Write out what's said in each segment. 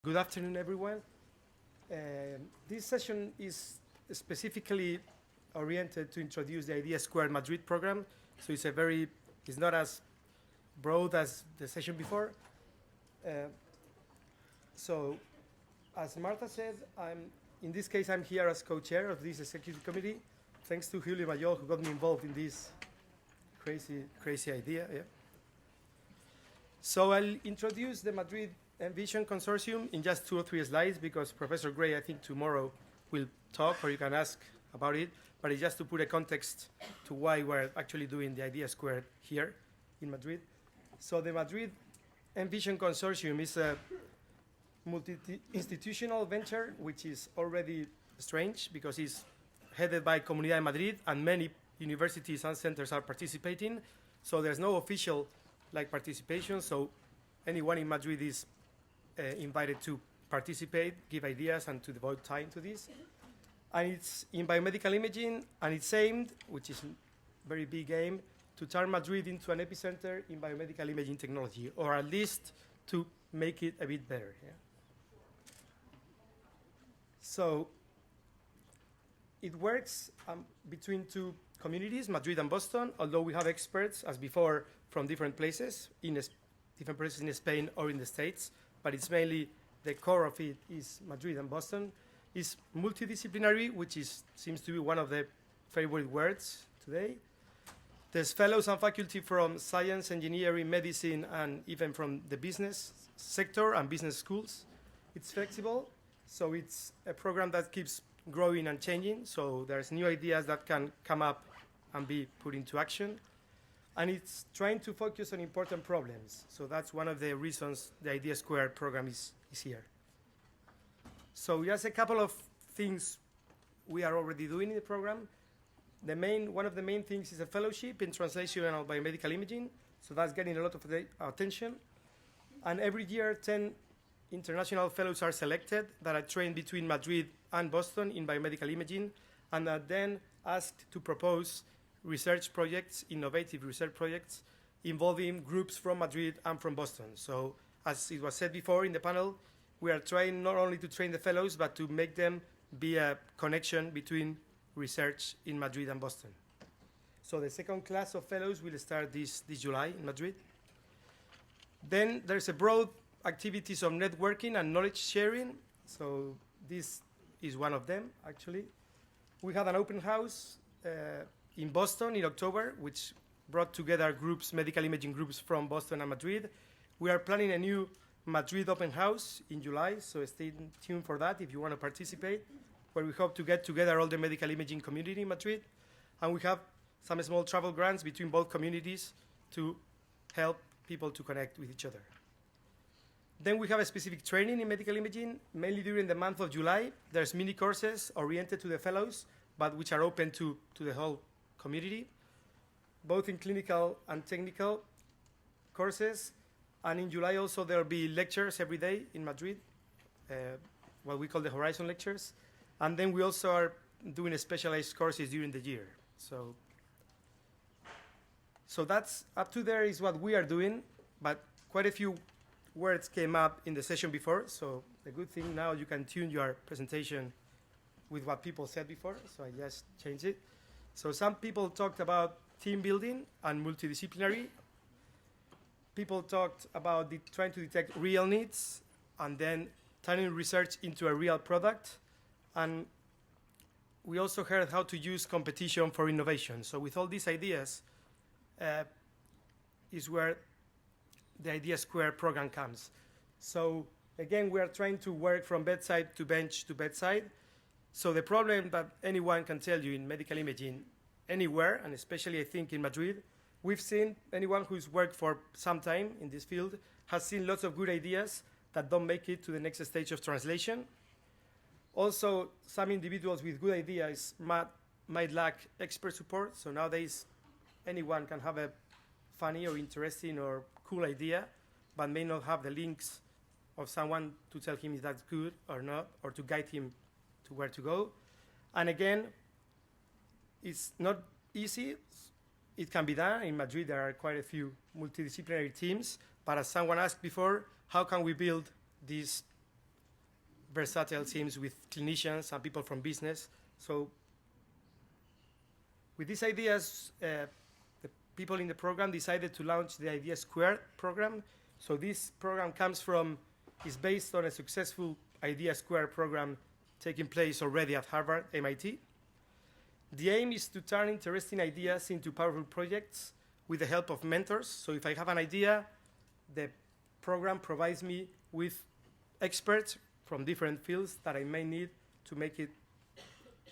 Good afternoon, everyone. This session is specifically oriented to introduce the IDEA2 Madrid program. So it's not as broad as the session before. So, as Marta said, in this case, I'm here as co-chair of this executive committee, thanks to Julio Mayol, who got me involved in this crazy idea. Yeah. So I'll introduce the Madrid M+Visión Consortium in just 2 or 3 slides because Professor Gray, I think tomorrow, will talk or you can ask about it. But it's just to put a context to why we're actually doing the IDEA2 here in Madrid. So the Madrid M+Visión Consortium is a multi-institutional venture which is already strange because it's headed by Comunidad de Madrid and many universities and centers are participating. So there's no official participation. So anyone in Madrid is invited to participate, give ideas, and to devote time to this. And it's in biomedical imaging, and it's aimed, which is a very big aim, to turn Madrid into an epicenter in biomedical imaging technology, or at least to make it a bit better. Yeah? So it works between 2 communities, Madrid and Boston, although we have experts, as before, from different places, different places in Spain or in the States, but it's mainly the core of it is Madrid and Boston. It's multidisciplinary, which seems to be one of the favorite words today. There's fellows and faculty from science, engineering, medicine, and even from the business sector and business schools. It's flexible, so it's a program that keeps growing and changing, so there's new ideas that can come up and be put into action. And it's trying to focus on important problems. So that's one of the reasons the IDEA2 program is here. So just a couple of things we are already doing in the program. One of the main things is a fellowship in translational biomedical imaging. So that's getting a lot of attention. And every year, 10 international fellows are selected that are trained between Madrid and Boston in biomedical imaging, and are then asked to propose research projects, innovative research projects, involving groups from Madrid and from Boston. So, as it was said before in the panel, we are trying not only to train the fellows, but to make them be a connection between research in Madrid and Boston. So the second class of fellows will start this July in Madrid. Then there's a broad activities of networking and knowledge sharing. So this is one of them, actually. We had an open house in Boston in October, which brought together groups, medical imaging groups from Boston and Madrid. We are planning a new Madrid open house in July, so stay tuned for that if you want to participate, where we hope to get together all the medical imaging community in Madrid. And we have some small travel grants between both communities to help people to connect with each other. Then we have a specific training in medical imaging, mainly during the month of July. There's mini courses oriented to the fellows, but which are open to the whole community, both in clinical and technical courses. And in July also there will be lectures every day in Madrid, what we call the Horizon lectures. And then we also are doing specialized courses during the year. So that's up to there is what we are doing, but quite a few words came up in the session before. So the good thing now you can tune your presentation with what people said before. So I just changed it. So some people talked about team building and multidisciplinary. People talked about trying to detect real needs and then turning research into a real product. And we also heard how to use competition for innovation. So with all these ideas is where the IDEA2 program comes. So again, we are trying to work from bedside to bench to bedside. So the problem that anyone can tell you in medical imaging anywhere, and especially I think in Madrid, we've seen anyone who's worked for some time in this field has seen lots of good ideas that don't make it to the next stage of translation. Also, some individuals with good ideas might lack expert support. So nowadays, anyone can have a funny or interesting or cool idea, but may not have the links of someone to tell him if that's good or not, or to guide him to where to go. And again, it's not easy. It can be done. In Madrid, there are quite a few multidisciplinary teams, but as someone asked before, how can we build this versatile teams with clinicians and people from business. So with these ideas, the people in the program decided to launch the IDEA2 program. So this program is based on a successful IDEA2 program taking place already at Harvard, MIT. The aim is to turn interesting ideas into powerful projects with the help of mentors. So if I have an idea, the program provides me with experts from different fields that I may need to make it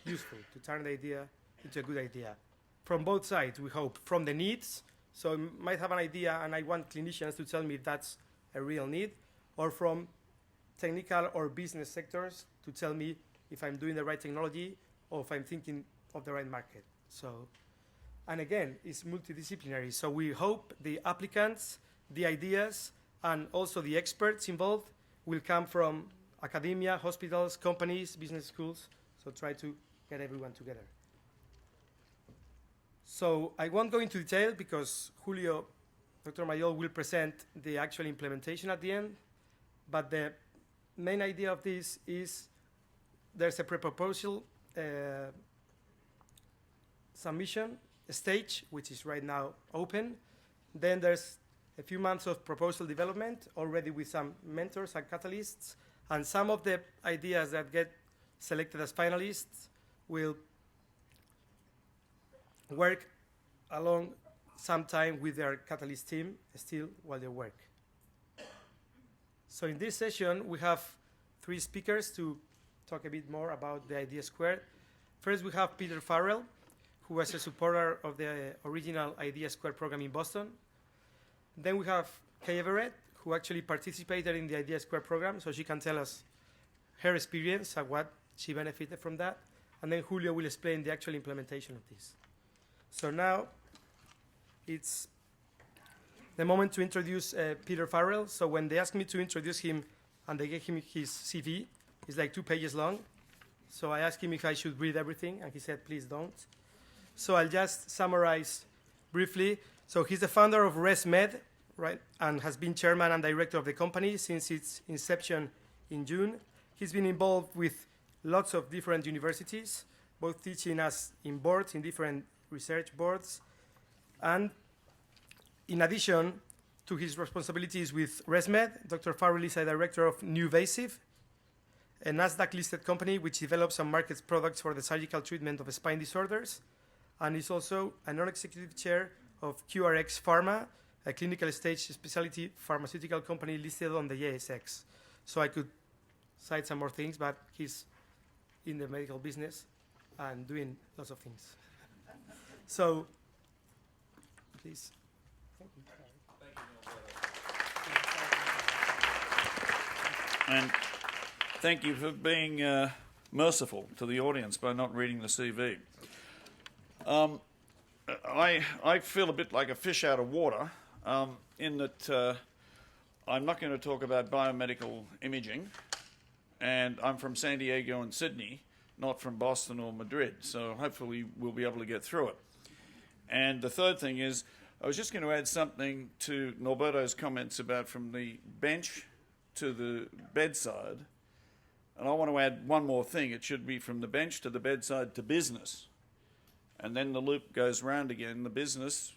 useful, to turn the idea into a good idea. From both sides, we hope. From the needs, so I might have an idea and I want clinicians to tell me that's a real need, or from technical or business sectors to tell me if I'm doing the right technology or if I'm thinking of the right market. So, and again, it's multidisciplinary. So we hope the applicants, the ideas, and also the experts involved will come from academia, hospitals, companies, business schools. So try to get everyone together. So I won't go into detail because Julio, Dr. Mayol will present the actual implementation at the end. But the main idea of this is there's a pre-proposal submission stage, which is right now open. Then there's a few months of proposal development already with some mentors and catalysts. And some of the ideas that get selected as finalists will work along some time with their catalyst team still while they work. So in this session, we have 3 speakers to talk a bit more about the IDEA2. First, we have Peter Farrell, who was a supporter of the original IDEA2 program in Boston. Then we have Kay Everett, who actually participated in the IDEA2 program, so she can tell us her experience and what she benefited from that. And then Julio will explain the actual implementation of this. So now it's the moment to introduce Peter Farrell. So when they asked me to introduce him and they gave him his CV, it's like 2 pages long. So I asked him if I should read everything, and he said, please don't. So I'll just summarize briefly. So he's the founder of ResMed, right, and has been chairman and director of the company since its inception in June. He's been involved with lots of different universities, both teaching us in boards, in different research boards. And in addition to his responsibilities with ResMed, Dr. Farrell is a director of NYSE, a NASDAQ-listed company which develops and markets products for the surgical treatment of spine disorders, and is also a non-executive chair of QRX Pharma, a clinical stage specialty pharmaceutical company listed on the ASX. So I could cite some more things, but he's in the medical business and doing lots of things. So, please. Thank you. And thank you for being merciful to the audience by not reading the CV. I feel a bit like a fish out of water in that I'm not going to talk about biomedical imaging, and I'm from San Diego and Sydney, not from Boston or Madrid, so hopefully we'll be able to get through it. And the third thing is, I was just going to add something to Norberto's comments about from the bench to the bedside, and I want to add one more thing. It should be from the bench to the bedside to business. And then the loop goes round again. The business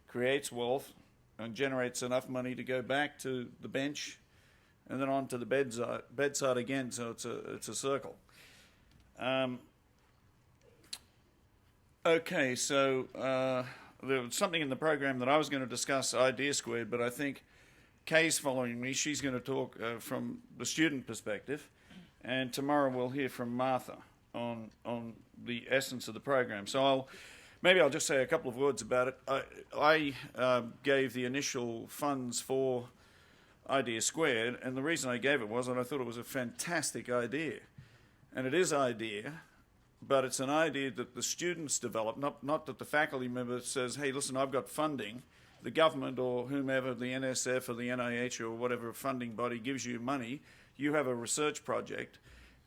creates wealth and generates enough money to go back to the bench and then on to the bedside again, so it's a circle. Okay, so there was something in the program that I was going to discuss, IDEA2, but I think Kay's following me. She's going to talk from the student perspective, and tomorrow we'll hear from Martha on the essence of the program. So maybe I'll just say a couple of words about it. I gave the initial funds for IDEA2, and the reason I gave it was that I thought it was a fantastic idea. And it is IDEA, but it's an idea that the students develop, not that the faculty member says, hey, listen, I've got funding. The government or whomever, the NSF or the NIH or whatever funding body gives you money, you have a research project,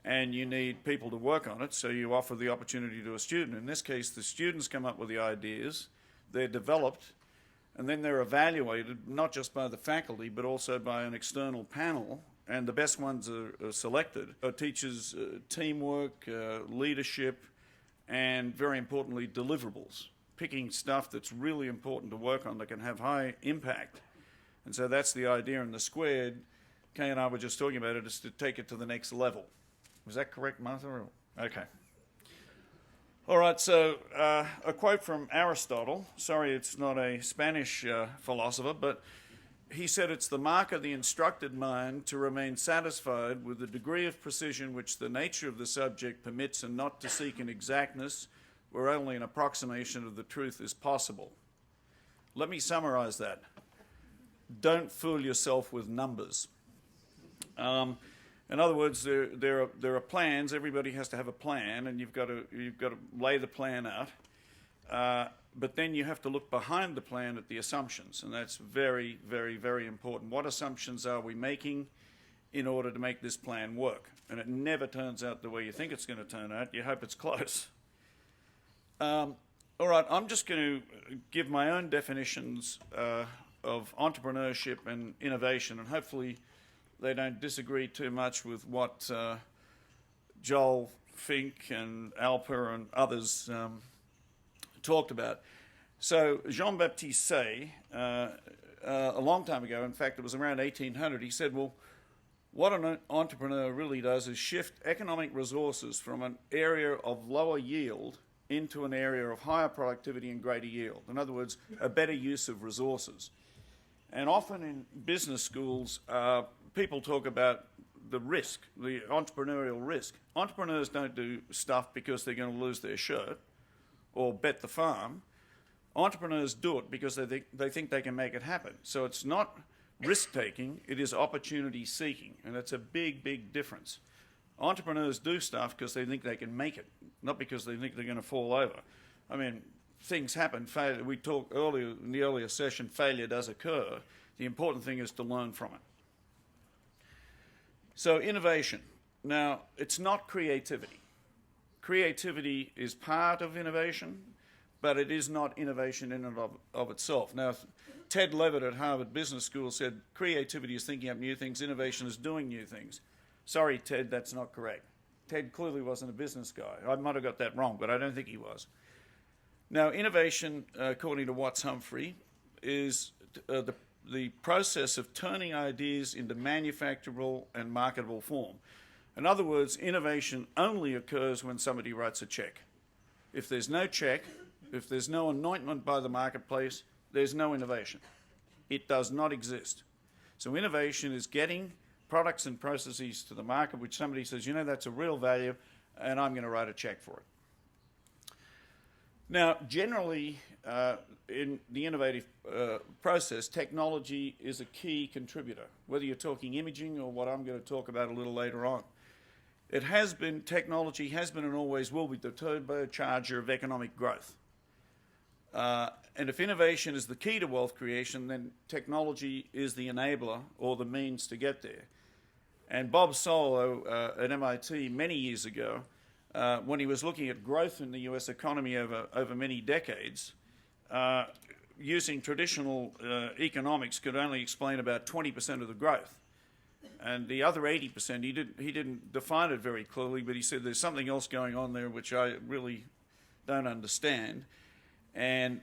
and you need people to work on it, so you offer the opportunity to a student. In this case, the students come up with the ideas, they're developed, and then they're evaluated, not just by the faculty, but also by an external panel, and the best ones are selected, teaches teamwork, leadership, and very importantly, deliverables. Picking stuff that's really important to work on that can have high impact. And so that's the idea in the squared. Kay and I were just talking about it, is to take it to the next level. Was that correct, Martha? Okay. All right, so a quote from Aristotle. Sorry, it's not a Spanish philosopher, but he said it's the mark of the instructed mind to remain satisfied with the degree of precision which the nature of the subject permits, and not to seek an exactness where only an approximation of the truth is possible. Let me summarize that. Don't fool yourself with numbers. In other words, there are plans. Everybody has to have a plan, and you've got to lay the plan out. But then you have to look behind the plan at the assumptions, and that's very, very, very important. What assumptions are we making in order to make this plan work? And it never turns out the way you think it's going to turn out. You hope it's close. All right, I'm just going to give my own definitions of entrepreneurship and innovation, and hopefully they don't disagree too much with what Joel Fink and Alper and others talked about. So Jean-Baptiste Say, a long time ago, in fact it was around 1800, he said, well, what an entrepreneur really does is shift economic resources from an area of lower yield into an area of higher productivity and greater yield. In other words, a better use of resources. And often in business schools, people talk about the risk, the entrepreneurial risk. Entrepreneurs don't do stuff because they're going to lose their shirt or bet the farm. Entrepreneurs do it because they think they can make it happen. So it's not risk-taking, it is opportunity-seeking, and that's a big, big difference. Entrepreneurs do stuff because they think they can make it, not because they think they're going to fall over. I mean, things happen. We talked earlier in the earlier session, failure does occur. The important thing is to learn from it. So innovation. Now, it's not creativity. Creativity is part of innovation, but it is not innovation in and of itself. Now, Ted Levitt at Harvard Business School said creativity is thinking up new things, innovation is doing new things. Sorry, Ted, that's not correct. Ted clearly wasn't a business guy. I might have got that wrong, but I don't think he was. Now, innovation, according to Watts Humphrey, is the process of turning ideas into manufacturable and marketable form. In other words, innovation only occurs when somebody writes a check. If there's no check, if there's no anointment by the marketplace, there's no innovation. It does not exist. So innovation is getting products and processes to the market which somebody says, you know, that's a real value, and I'm going to write a check for it. Now, generally, in the innovative process, technology is a key contributor, whether you're talking imaging or what I'm going to talk about a little later on. Technology has been and always will be the turbocharger of economic growth. And if innovation is the key to wealth creation, then technology is the enabler or the means to get there. And Bob Solow at MIT many years ago, when he was looking at growth in the US economy over many decades, using traditional economics could only explain about 20% of the growth. And the other 80%, he didn't define it very clearly, but he said there's something else going on there which I really don't understand. And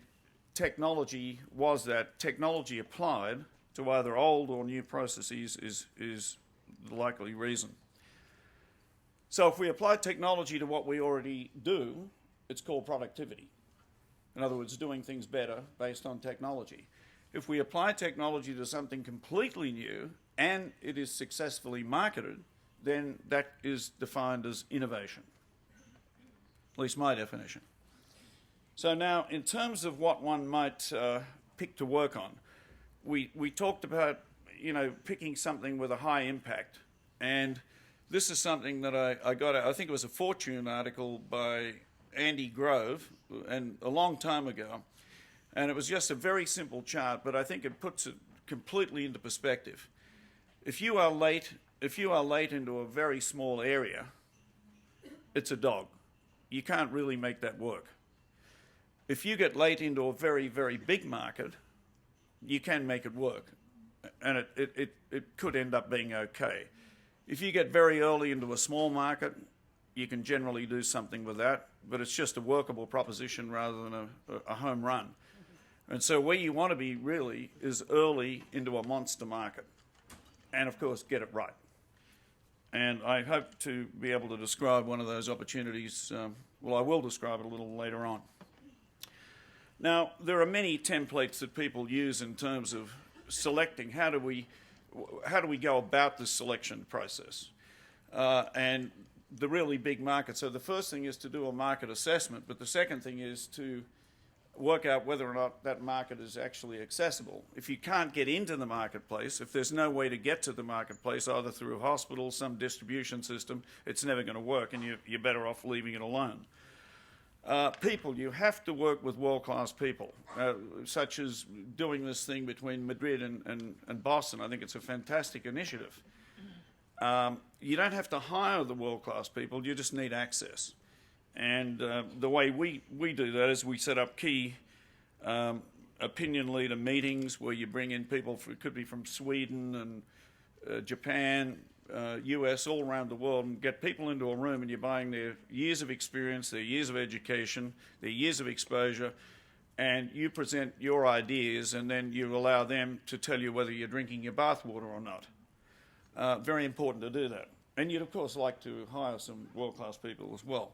technology was that. Technology applied to either old or new processes is the likely reason. So if we apply technology to what we already do, it's called productivity. In other words, doing things better based on technology. If we apply technology to something completely new and it is successfully marketed, then that is defined as innovation. At least my definition. So now, in terms of what one might pick to work on, we talked about, you know, picking something with a high impact. And this is something that I got, I think it was a Fortune article by Andy Grove, and a long time ago. And it was just a very simple chart, but I think it puts it completely into perspective. If you are late into a very small area, it's a dog. You can't really make that work. If you get late into a very, very big market, you can make it work. and it could end up being okay. If you get very early into a small market, you can generally do something with that, but it's just a workable proposition rather than a home run. And so where you want to be really is early into a monster market, and of course get it right. And I hope to be able to describe one of those opportunities. Well, I will describe it a little later on. Now, there are many templates that people use in terms of selecting. How do we go about this selection process? And the really big market. So the first thing is to do a market assessment, but the second thing is to work out whether or not that market is actually accessible. If you can't get into the marketplace, if there's no way to get to the marketplace, either through a hospital, some distribution system, it's never going to work, and you're better off leaving it alone. People, you have to work with world-class people, such as doing this thing between Madrid and Boston. I think it's a fantastic initiative. You don't have to hire the world-class people, you just need access. And the way we do that is we set up key opinion leader meetings where you bring in people, it could be from Sweden and Japan, US, all around the world, and get people into a room, and you're buying their years of experience, their years of education, their years of exposure, and you present your ideas, and then you allow them to tell you whether you're drinking your bathwater or not. Very important to do that. And you'd, of course, like to hire some world-class people as well.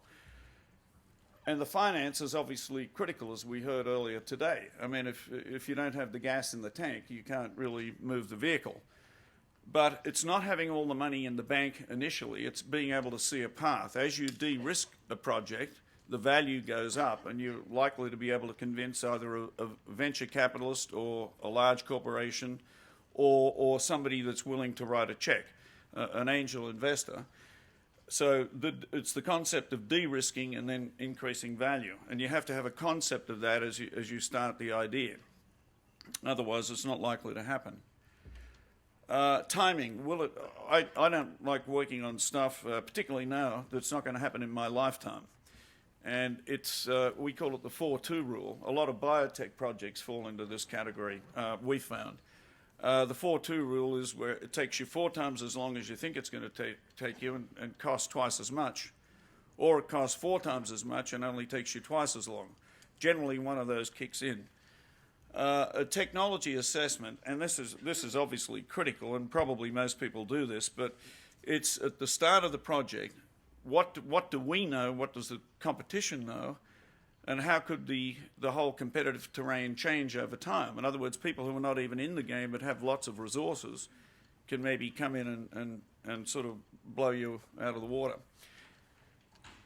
And the finance is obviously critical, as we heard earlier today. I mean, if you don't have the gas in the tank, you can't really move the vehicle. But it's not having all the money in the bank initially, it's being able to see a path. As you de-risk a project, the value goes up, and you're likely to be able to convince either a venture capitalist or a large corporation or somebody that's willing to write a check, an angel investor. So it's the concept of de-risking and then increasing value. And you have to have a concept of that as you start the idea. Otherwise, it's not likely to happen. Timing. I don't like working on stuff, particularly now, that's not going to happen in my lifetime. And it's we call it the 4-2 rule. A lot of biotech projects fall into this category, we found. The 4-2 rule is where it takes you 4 times as long as you think it's going to take you and costs twice as much. Or it costs 4 times as much and only takes you twice as long. Generally, one of those kicks in. A technology assessment, and this is obviously critical, and probably most people do this, but it's at the start of the project, what do we know, what does the competition know, and how could the whole competitive terrain change over time? In other words, people who are not even in the game but have lots of resources can maybe come in and sort of blow you out of the water.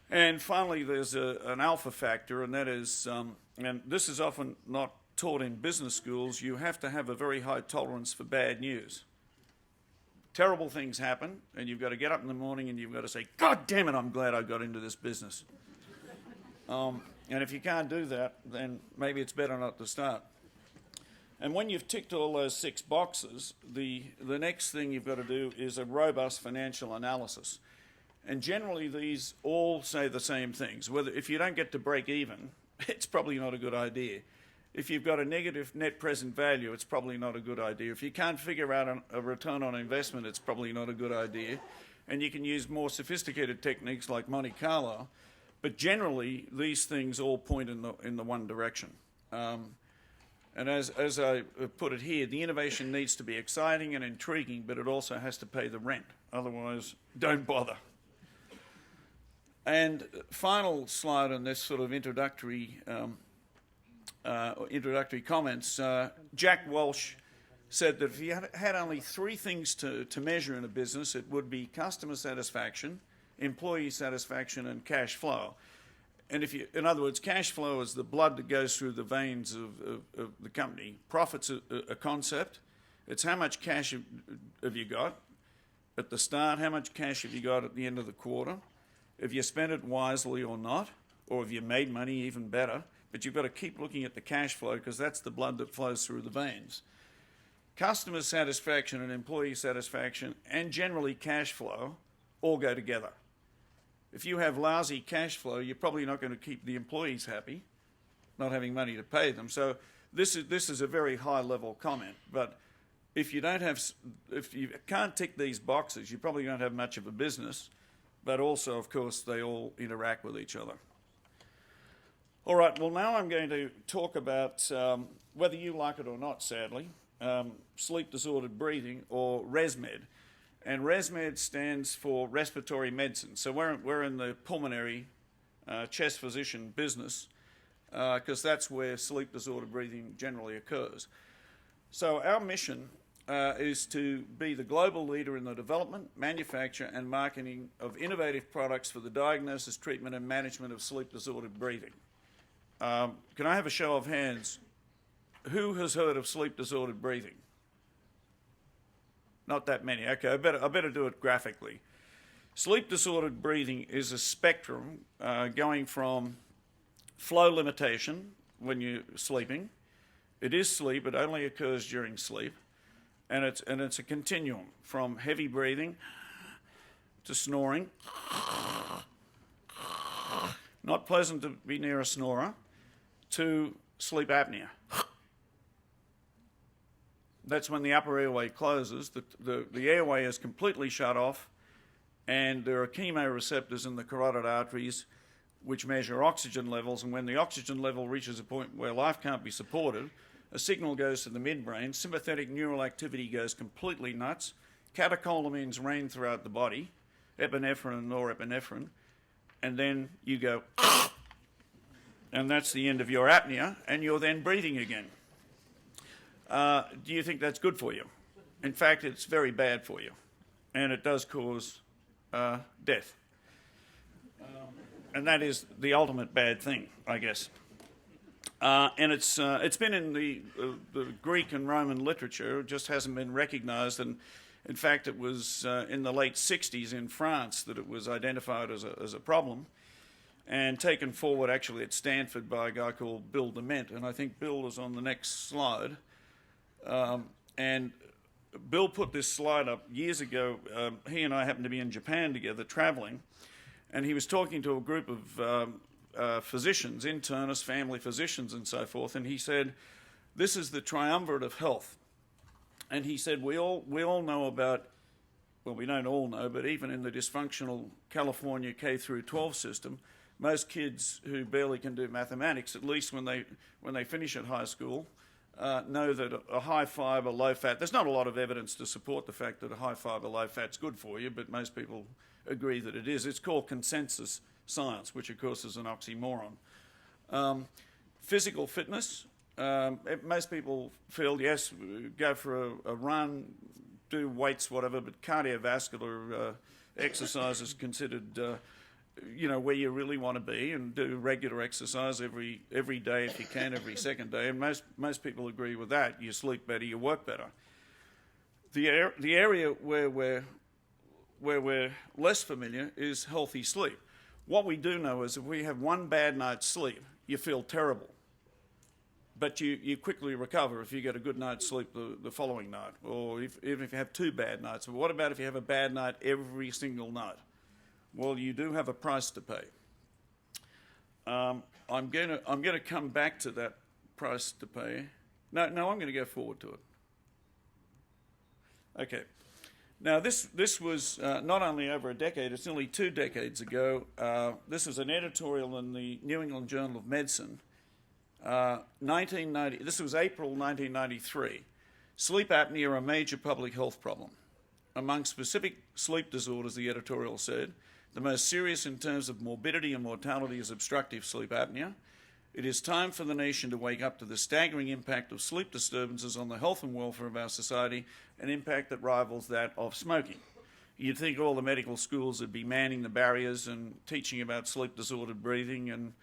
And finally, there's an alpha factor, and that is, and this is often not taught in business schools, you have to have a very high tolerance for bad news. Terrible things happen, and you've got to get up in the morning and you've got to say, God damn it, I'm glad I got into this business. And if you can't do that, then maybe it's better not to start. And when you've ticked all those 6 boxes, the next thing you've got to do is a robust financial analysis. And generally these all say the same things. If you don't get to break even, it's probably not a good idea. If you've got a negative net present value, it's probably not a good idea. If you can't figure out a return on investment, it's probably not a good idea. And you can use more sophisticated techniques like Monte Carlo. But generally, these things all point in the one direction. And as I put it here, the innovation needs to be exciting and intriguing, but it also has to pay the rent. Otherwise, don't bother. And final slide on this sort of introductory comments. Jack Welch said that if you had only 3 things to measure in a business, it would be customer satisfaction, employee satisfaction, and cash flow. And in other words, cash flow is the blood that goes through the veins of the company. Profit's a concept. It's how much cash have you got at the start, how much cash have you got at the end of the quarter, if you spent it wisely or not, or if you made money, even better. But you've got to keep looking at the cash flow because that's the blood that flows through the veins. Customer satisfaction and employee satisfaction and generally cash flow all go together. If you have lousy cash flow, you're probably not going to keep the employees happy, not having money to pay them. So this is a very high-level comment, but if you can't tick these boxes, you probably don't have much of a business, but also, of course, they all interact with each other. All right, well, now I'm going to talk about, whether you like it or not, sadly, sleep-disordered breathing, or ResMed. And ResMed stands for respiratory medicine. So we're in the pulmonary chest physician business, because that's where sleep-disordered breathing generally occurs. So our mission is to be the global leader in the development, manufacture, and marketing of innovative products for the diagnosis, treatment, and management of sleep-disordered breathing. Can I have a show of hands? Who has heard of sleep-disordered breathing? Not that many. Okay, I better do it graphically. Sleep-disordered breathing is a spectrum going from flow limitation when you're sleeping. It is sleep. It only occurs during sleep. And it's a continuum from heavy breathing to snoring. Not pleasant to be near a snorer, to sleep apnea. That's when the upper airway closes, the airway is completely shut off, and there are chemoreceptors in the carotid arteries which measure oxygen levels, and when the oxygen level reaches a point where life can't be supported, a signal goes to the midbrain, sympathetic neural activity goes completely nuts, catecholamines reign throughout the body, epinephrine and norepinephrine, and then you go, and that's the end of your apnea, and you're then breathing again. Do you think that's good for you? In fact, it's very bad for you, and it does cause death. And that is the ultimate bad thing, I guess. And it's been in the Greek and Roman literature. It just hasn't been recognized. And in fact, it was in the late 60s in France that it was identified as a problem and taken forward actually at Stanford by a guy called Bill Dement. And I think Bill is on the next slide. And Bill put this slide up years ago. He and I happened to be in Japan together traveling. And he was talking to a group of physicians, internists, family physicians, and so forth. And he said, "This is the triumvirate of health." And he said, "We all know about, well, we don't all know, but even in the dysfunctional California K through 12 system, most kids who barely can do mathematics, at least when they finish at high school, know that a high fiber, low fat. There's not a lot of evidence to support the fact that a high fiber, low fat's good for you, but most people agree that it is. It's called consensus science, which of course is an oxymoron. Physical fitness. Most people feel, yes, go for a run, do weights, whatever, but cardiovascular exercise is considered, where you really want to be, and do regular exercise every day if you can, every second day. And most people agree with that. You sleep better, you work better. The area where we're less familiar is healthy sleep. What we do know is if we have one bad night's sleep, you feel terrible. But you quickly recover if you get a good night's sleep the following night, or even if you have two bad nights. But what about if you have a bad night every single night? Well, you do have a price to pay. I'm going to come back to that price to pay. No, I'm going to go forward to it. Okay. Now, this was not only over a decade, it's nearly 2 decades ago. This was an editorial in the New England Journal of Medicine. 1990. This was April 1993. Sleep apnea, a major public health problem. Among specific sleep disorders, the editorial said, the most serious in terms of morbidity and mortality is obstructive sleep apnea. It is time for the nation to wake up to the staggering impact of sleep disturbances on the health and welfare of our society, an impact that rivals that of smoking. You'd think all the medical schools would be manning the barriers and teaching about sleep-disordered breathing, and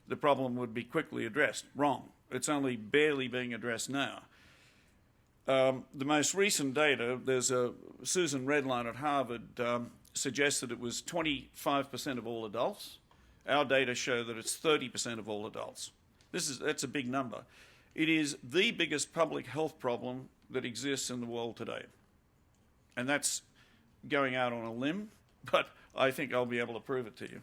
the problem would be quickly addressed. Wrong. It's only barely being addressed now. The most recent data, there's Susan Redline at Harvard suggests that it was 25% of all adults. Our data show that it's 30% of all adults. That's a big number. It is the biggest public health problem that exists in the world today. And that's going out on a limb, but I think I'll be able to prove it to you.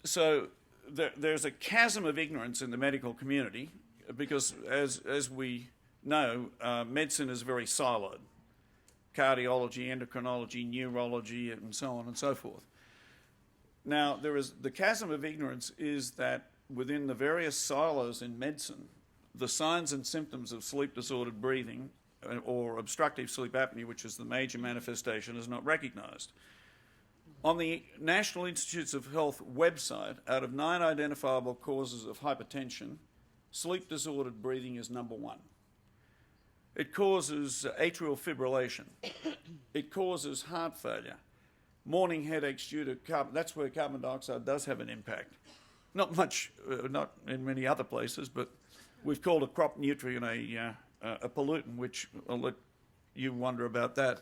So there's a chasm of ignorance in the medical community because as we know, medicine is very siloed. Cardiology, endocrinology, neurology, and so on and so forth. Now, there is the chasm of ignorance is that within the various silos in medicine, the signs and symptoms of sleep-disordered breathing or obstructive sleep apnea, which is the major manifestation, is not recognised. On the National Institutes of Health website, out of 9 identifiable causes of hypertension, sleep-disordered breathing is number 1. It causes atrial fibrillation. It causes heart failure. Morning headaches due to carbon. That's where carbon dioxide does have an impact. Not much, not in many other places, but we've called a crop nutrient a pollutant, which I'll let you wonder about that.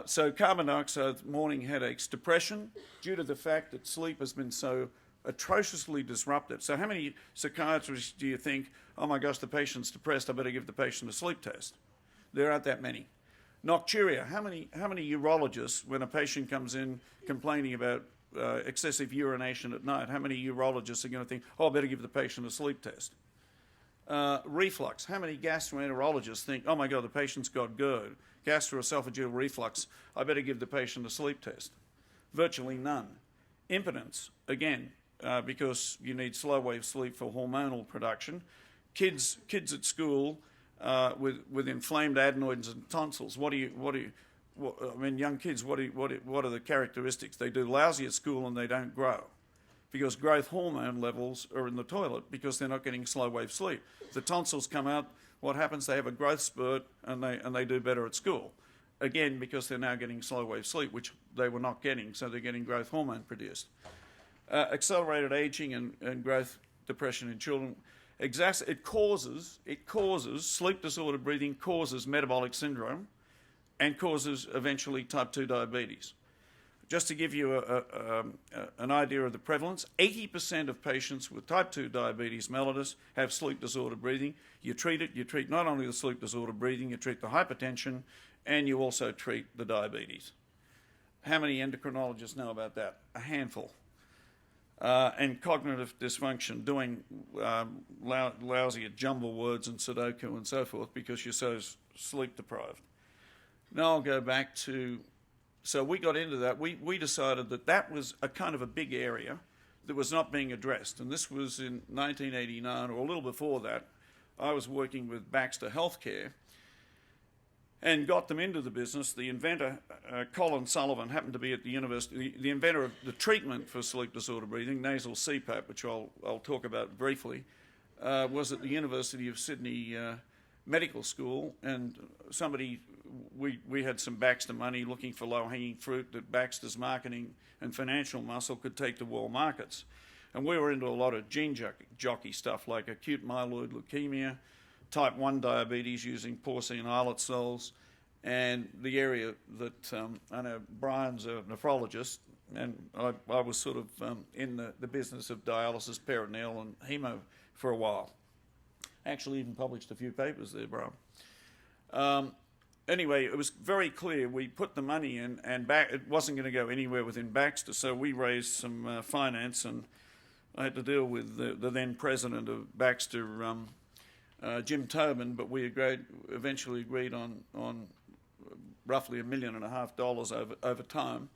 So carbon dioxide, morning headaches, depression, due to the fact that sleep has been so atrociously disrupted. So how many psychiatrists do you think, oh my gosh, the patient's depressed, I better give the patient a sleep test? There aren't that many. Nocturia, how many urologists, when a patient comes in complaining about excessive urination at night, how many urologists are going to think, oh, I better give the patient a sleep test? Reflux, how many gastroenterologists think, oh my God, the patient's got GERD, gastroesophageal reflux, I better give the patient a sleep test? Virtually none. Impotence, again, because you need slow wave sleep for hormonal production. Kids at school with inflamed adenoids and tonsils. Young kids, what are the characteristics? They do lousy at school and they don't grow because growth hormone levels are in the toilet because they're not getting slow wave sleep. The tonsils come out, what happens? They have a growth spurt and they do better at school. Again, because they're now getting slow wave sleep, which they were not getting, so they're getting growth hormone produced. Accelerated aging and growth depression in children. It causes sleep disordered breathing, causes metabolic syndrome, and causes eventually type 2 diabetes. Just to give you an idea of the prevalence, 80% of patients with type 2 diabetes mellitus have sleep disordered breathing. You treat not only the sleep disordered breathing, you treat the hypertension, and you also treat the diabetes. How many endocrinologists know about that? A handful. And cognitive dysfunction, doing lousy at jumble words and Sudoku and so forth because you're so sleep deprived. Now I'll go back to, so we got into that. We decided that was a kind of a big area that was not being addressed. And this was in 1989 or a little before that. I was working with Baxter Healthcare and got them into the business. The inventor, Colin Sullivan, happened to be at the university. The inventor of the treatment for sleep disorder breathing, nasal CPAP, which I'll talk about briefly, was at the University of Sydney Medical School. And we had some Baxter money looking for low-hanging fruit that Baxter's marketing and financial muscle could take to world markets. And we were into a lot of gene jockey stuff like acute myeloid leukemia, type 1 diabetes using porcine islet cells, and the area that I know Brian's a nephrologist, and I was sort of in the business of dialysis, peritoneal, and hemo for a while. Actually even published a few papers there, Brian. Anyway, it was very clear we put the money in, and it wasn't going to go anywhere within Baxter, so we raised some finance, and I had to deal with the then president of Baxter, Jim Tobin, but we eventually agreed on roughly $1.5 million over time.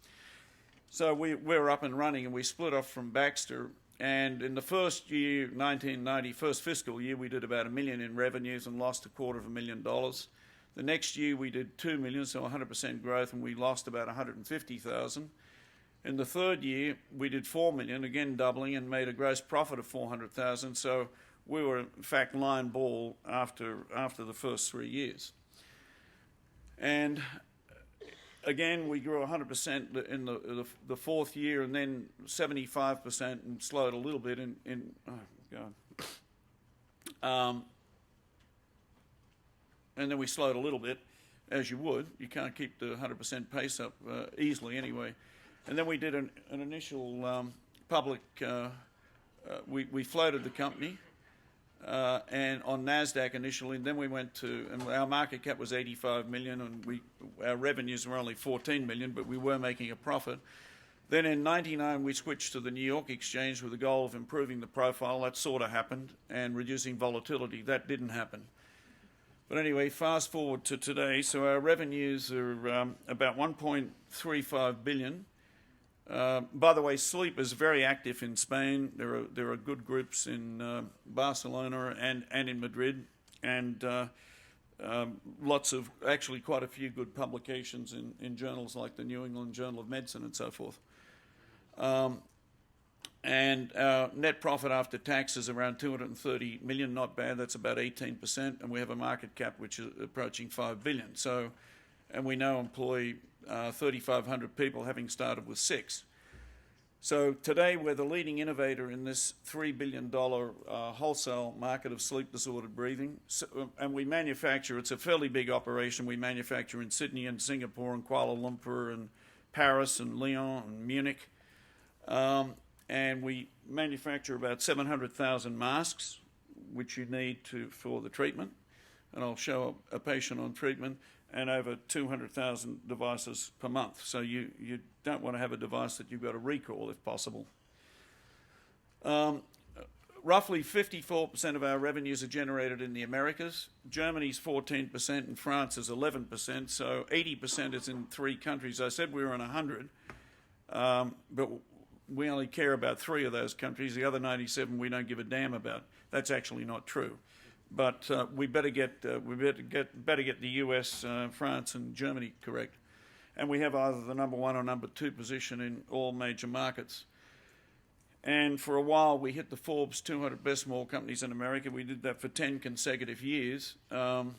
So we were up and running, and we split off from Baxter. And in the first year, 1990, first fiscal year, we did about $1 million in revenues and lost $250,000. The next year we did $2 million, so 100% growth, and we lost about $150,000. In the third year, we did $4 million, again doubling, and made a gross profit of $400,000. So we were, in fact, line ball after the first 3 years. And again, we grew 100% in the fourth year, and then 75%, and slowed a little bit in oh, God. And then we slowed a little bit, as you would. You can't keep the 100% pace up easily anyway. And then we did an initial public, we floated the company and on NASDAQ initially, and then we went to, and our market cap was 85 million, and our revenues were only 14 million, but we were making a profit. Then in 99, we switched to the New York Exchange with the goal of improving the profile. That sort of happened, and reducing volatility. That didn't happen. But anyway, fast forward to today. So our revenues are about 1.35 billion. By the way, sleep is very active in Spain. There are good groups in Barcelona and in Madrid, and lots of, actually quite a few good publications in journals like the New England Journal of Medicine and so forth. And our net profit after tax is around 230 million, not bad. That's about 18%, and we have a market cap which is approaching 5 billion. So, and we now employ 3,500 people, having started with 6. So today we're the leading innovator in this $3 billion wholesale market of sleep disordered breathing. So, and we manufacture, it's a fairly big operation. We manufacture in Sydney and Singapore and Kuala Lumpur and Paris and Lyon and Munich. And we manufacture about 700,000 masks, which you need for the treatment. And I'll show a patient on treatment, and over 200,000 devices per month. So you don't want to have a device that you've got to recall if possible. Roughly 54% of our revenues are generated in the Americas. Germany's 14% and France is 11%. So 80% is in 3 countries. I said we were in 100, but we only care about 3 of those countries. The other 97 we don't give a damn about. That's actually not true. But we better get the US, France, and Germany correct, and we have either the number 1 or number 2 position in all major markets. And for a while, we hit the Forbes 200 best small companies in America. We did that for 10 consecutive years, and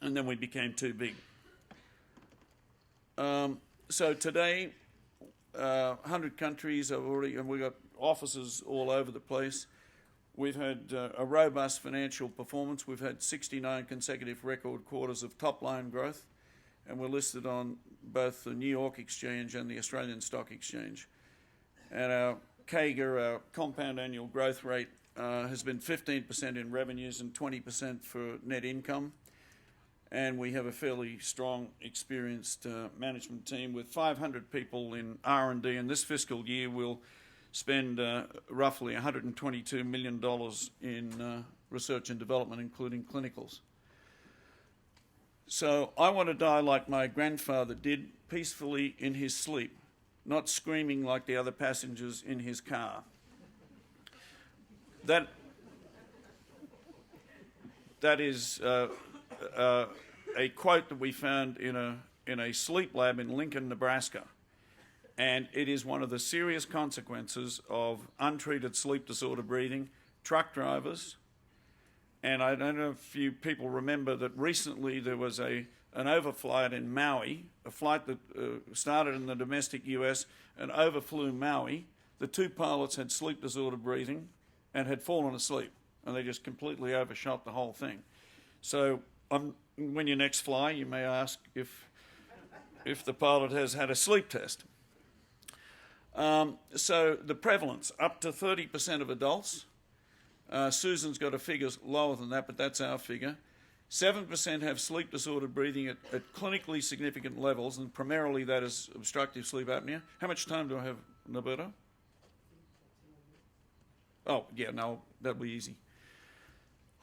then we became too big. So today, 100 countries have already, and we've got offices all over the place. We've had a robust financial performance. We've had 69 consecutive record quarters of top-line growth, and we're listed on both the New York Exchange and the Australian Stock Exchange. And our CAGR, our compound annual growth rate, has been 15% in revenues and 20% for net income. And we have a fairly strong, experienced management team with 500 people in R&D. And this fiscal year, we'll spend roughly $122 million in research and development, including clinicals. So I want to die like my grandfather did, peacefully in his sleep, not screaming like the other passengers in his car. That is a quote that we found in a sleep lab in Lincoln, Nebraska. And it is one of the serious consequences of untreated sleep disorder breathing. Truck drivers, and I don't know if you people remember that recently there was an overflight in Maui, a flight that started in the domestic US and overflew Maui. The 2 pilots had sleep disorder breathing and had fallen asleep, and they just completely overshot the whole thing. So when you next fly, you may ask if the pilot has had a sleep test. So the prevalence, up to 30% of adults. Susan's got a figure lower than that, but that's our figure. 7% have sleep disordered breathing at clinically significant levels, and primarily that is obstructive sleep apnea. How much time do I have, Norberto? Oh, yeah, no, that'll be easy.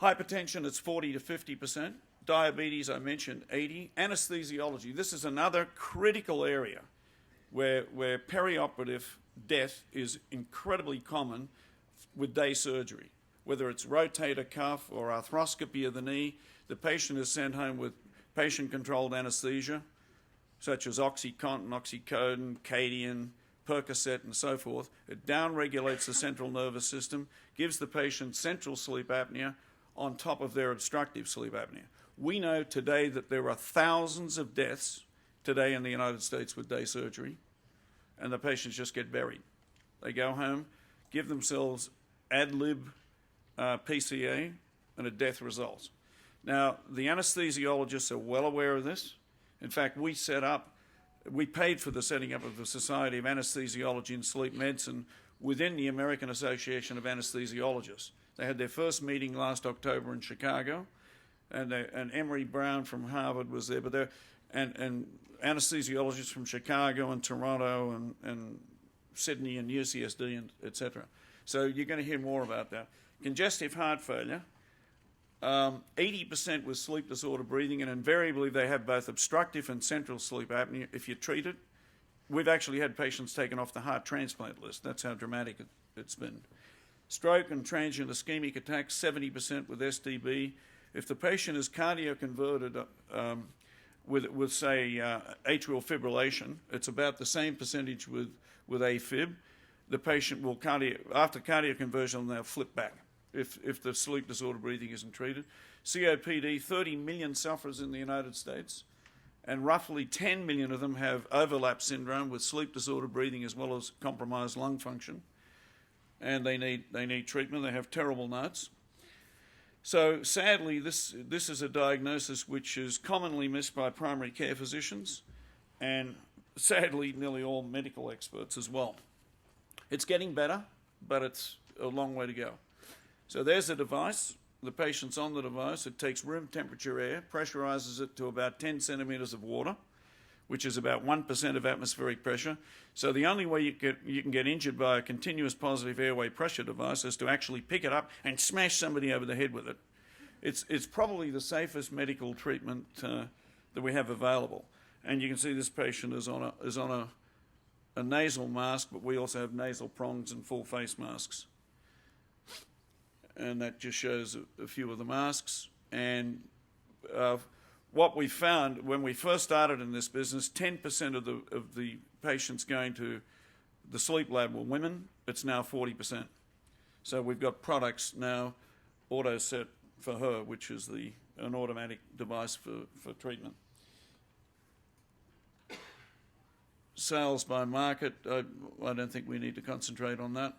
Hypertension, it's 40 to 50%. Diabetes, I mentioned, 80. Anesthesiology, this is another critical area where perioperative death is incredibly common with day surgery. Whether it's rotator cuff or arthroscopy of the knee, the patient is sent home with patient-controlled anesthesia, such as OxyContin, oxycodone, Cadian, Percocet, and so forth. It downregulates the central nervous system, gives the patient central sleep apnea on top of their obstructive sleep apnea. We know today that there are thousands of deaths today in the United States with day surgery, and the patients just get buried. They go home, give themselves ad lib PCA, and a death results. Now, the anesthesiologists are well aware of this. In fact, we paid for the setting up of the Society of Anesthesiology and Sleep Medicine within the American Association of Anesthesiologists. They had their first meeting last October in Chicago, and Emory Brown from Harvard was there, but and anesthesiologists from Chicago and Toronto and Sydney and UCSD and etc. So you're going to hear more about that. Congestive heart failure. 80% with sleep disorder breathing, and invariably they have both obstructive and central sleep apnea if you treat it. We've actually had patients taken off the heart transplant list. That's how dramatic it's been. Stroke and transient ischemic attacks, 70% with SDB. If the patient is cardioconverted with say, atrial fibrillation, it's about the same percentage with AFib. The patient will, after cardioconversion, they'll flip back if the sleep disorder breathing isn't treated. COPD, 30 million sufferers in the United States, and roughly 10 million of them have overlap syndrome with sleep disorder breathing as well as compromised lung function. And they need treatment. They have terrible notes. So sadly, this is a diagnosis which is commonly missed by primary care physicians and sadly nearly all medical experts as well. It's getting better, but it's a long way to go. So there's a device. The patient's on the device. It takes room temperature air, pressurizes it to about 10 centimeters of water, which is about 1% of atmospheric pressure. So the only way you can get injured by a continuous positive airway pressure device is to actually pick it up and smash somebody over the head with it. It's probably the safest medical treatment that we have available. And you can see this patient is on a nasal mask, but we also have nasal prongs and full face masks. And that just shows a few of the masks. And what we found when we first started in this business, 10% of the patients going to the sleep lab were women. It's now 40%. So we've got products now auto set for her, which is an automatic device for treatment. Sales by market, I don't think we need to concentrate on that.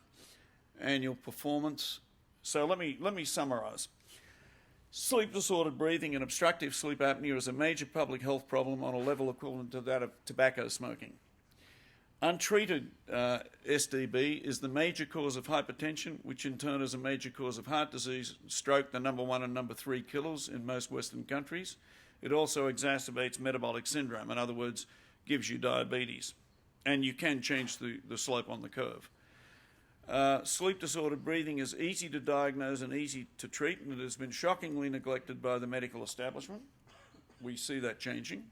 Annual performance. So let me summarize. Sleep disordered breathing and obstructive sleep apnea is a major public health problem on a level equivalent to that of tobacco smoking. Untreated SDB is the major cause of hypertension, which in turn is a major cause of heart disease, stroke, the number 1 and number 3 killers in most Western countries. It also exacerbates metabolic syndrome, in other words, gives you diabetes. And you can change the slope on the curve. Sleep disordered breathing is easy to diagnose and easy to treat, and it has been shockingly neglected by the medical establishment. We see that changing.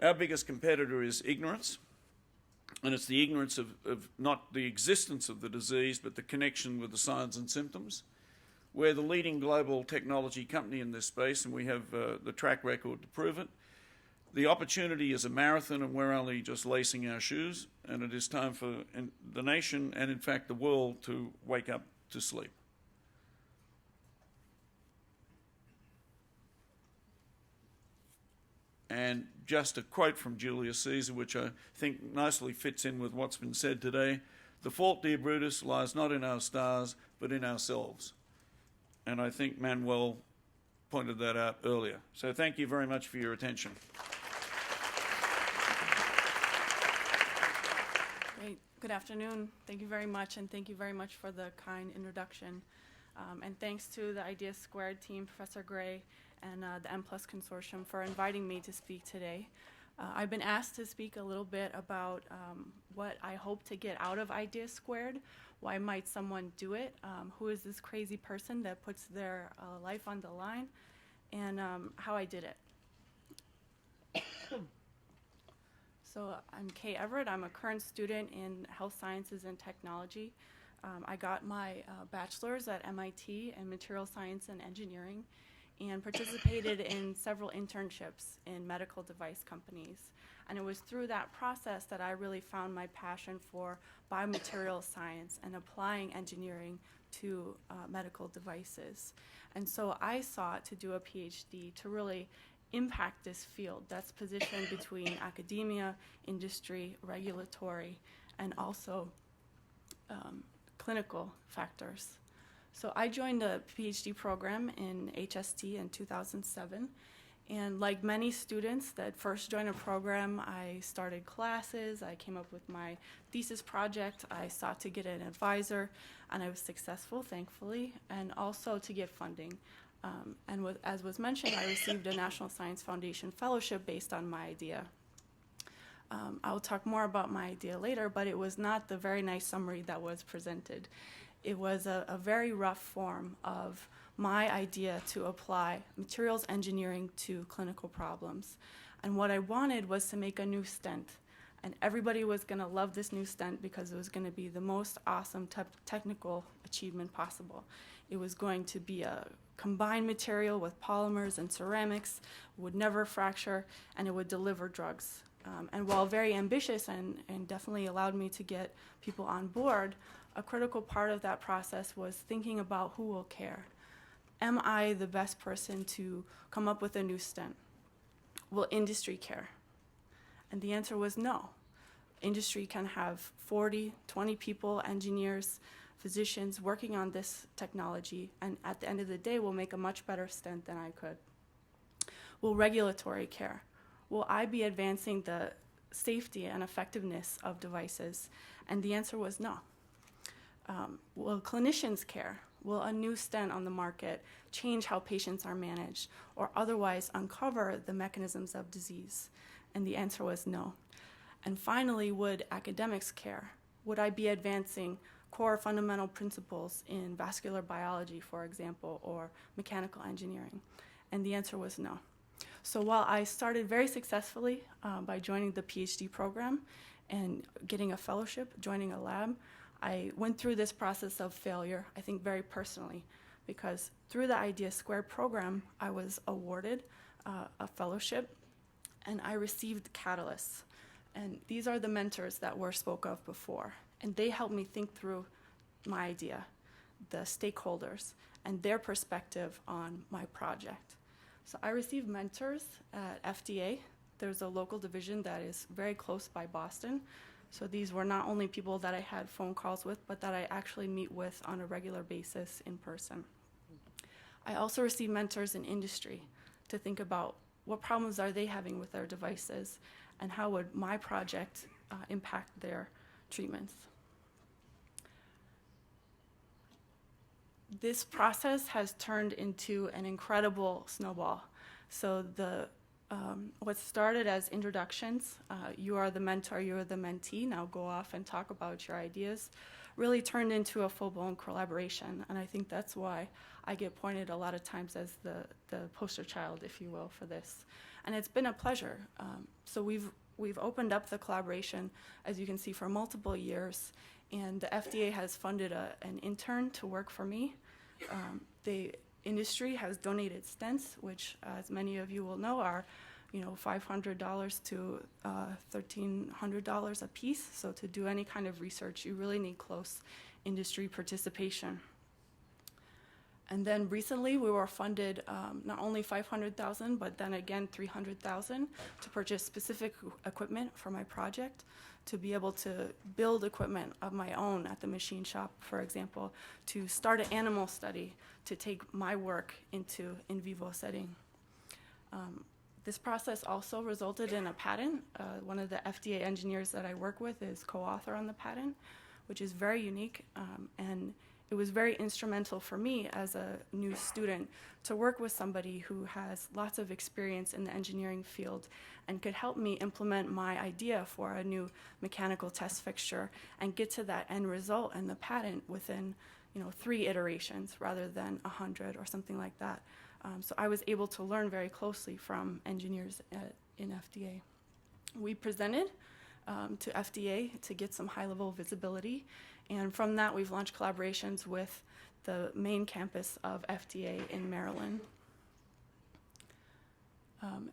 Our biggest competitor is ignorance, and it's the ignorance of not the existence of the disease, but the connection with the signs and symptoms. We're the leading global technology company in this space, and we have the track record to prove it. The opportunity is a marathon, and we're only just lacing our shoes, and it is time for the nation and, in fact, the world to wake up to sleep. And just a quote from Julius Caesar, which I think nicely fits in with what's been said today. The fault, dear Brutus, lies not in our stars, but in ourselves. And I think Manuel pointed that out earlier. So thank you very much for your attention. Great. Good afternoon. Thank you very much, and thank you very much for the kind introduction. And thanks to the IDEA2 team, Professor Gray, and the M+ Consortium for inviting me to speak today. I've been asked to speak a little bit about what I hope to get out of IDEA2. Why might someone do it? Who is this crazy person that puts their life on the line? And how I did it. So I'm Kay Everett. I'm a current student in health sciences and technology. I got my bachelor's at MIT in material science and engineering and participated in several internships in medical device companies. And it was through that process that I really found my passion for biomaterial science and applying engineering to medical devices. And so I sought to do a PhD to really impact this field that's positioned between academia, industry, regulatory, and also clinical factors. So I joined a PhD program in HST in 2007. And like many students that first join a program, I started classes, I came up with my thesis project, I sought to get an advisor, and I was successful, thankfully, and also to get funding. As was mentioned, I received a National Science Foundation Fellowship based on my idea. I'll talk more about my idea later, but it was not the very nice summary that was presented. It was a very rough form of my idea to apply materials engineering to clinical problems. And what I wanted was to make a new stent. And everybody was going to love this new stent because it was going to be the most awesome technical achievement possible. It was going to be a combined material with polymers and ceramics, would never fracture, and it would deliver drugs. And while very ambitious and definitely allowed me to get people on board, a critical part of that process was thinking about who will care. Am I the best person to come up with a new stent? Will industry care? And the answer was no. Industry can have 40, 20 people, engineers, physicians working on this technology, and at the end of the day will make a much better stent than I could. Will regulatory care? Will I be advancing the safety and effectiveness of devices? And the answer was no. Will clinicians care? Will a new stent on the market change how patients are managed or otherwise uncover the mechanisms of disease? And the answer was no. And finally, would academics care? Would I be advancing core fundamental principles in vascular biology, for example, or mechanical engineering? And the answer was no. So while I started very successfully by joining the PhD program and getting a fellowship, joining a lab, I went through this process of failure, I think very personally, because through the IDEA2 program, I was awarded a fellowship and I received catalysts. And these are the mentors that were spoke of before. And they helped me think through my idea, the stakeholders, and their perspective on my project. So I received mentors at FDA. There's a local division that is very close by Boston. So these were not only people that I had phone calls with, but that I actually meet with on a regular basis in person. I also received mentors in industry to think about what problems are they having with their devices and how would my project impact their treatments. This process has turned into an incredible snowball. So what started as introductions, you are the mentor, you are the mentee, now go off and talk about your ideas, really turned into a full-blown collaboration. And I think that's why I get pointed a lot of times as the poster child, if you will, for this. And it's been a pleasure. So we've opened up the collaboration, as you can see, for multiple years. And the FDA has funded an intern to work for me. The industry has donated stents, which, as many of you will know, are $500 to $1,300 a piece. So to do any kind of research, you really need close industry participation. And then recently, we were funded not only $500,000, but then again $300,000 to purchase specific equipment for my project, to be able to build equipment of my own at the machine shop, for example, to start an animal study, to take my work into in vivo setting. This process also resulted in a patent. One of the FDA engineers that I work with is co-author on the patent, which is very unique, and it was very instrumental for me as a new student to work with somebody who has lots of experience in the engineering field and could help me implement my idea for a new mechanical test fixture and get to that end result and the patent within 3 iterations rather than 100 or something like that. So I was able to learn very closely from engineers in FDA. We presented to FDA to get some high-level visibility. And from that, we've launched collaborations with the main campus of FDA in Maryland.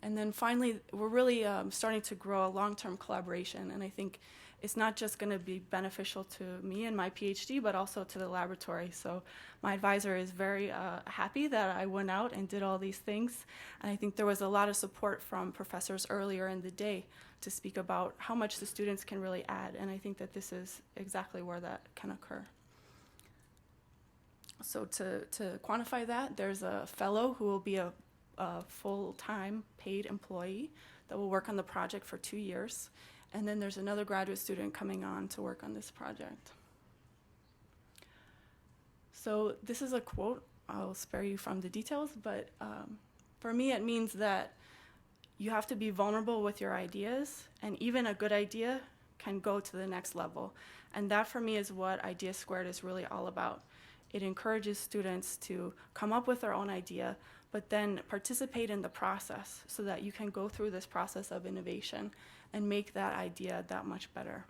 And then finally, we're really starting to grow a long-term collaboration. And I think it's not just going to be beneficial to me and my PhD, but also to the laboratory. So my advisor is very happy that I went out and did all these things. And I think there was a lot of support from professors earlier in the day to speak about how much the students can really add. And I think that this is exactly where that can occur. So to quantify that, there's a fellow who will be a full-time paid employee that will work on the project for 2 years. And then there's another graduate student coming on to work on this project. So this is a quote. I'll spare you from the details, but for me it means that you have to be vulnerable with your ideas, and even a good idea can go to the next level. And that for me is what Idea Squared is really all about. It encourages students to come up with their own idea, but then participate in the process so that you can go through this process of innovation and make that idea that much better.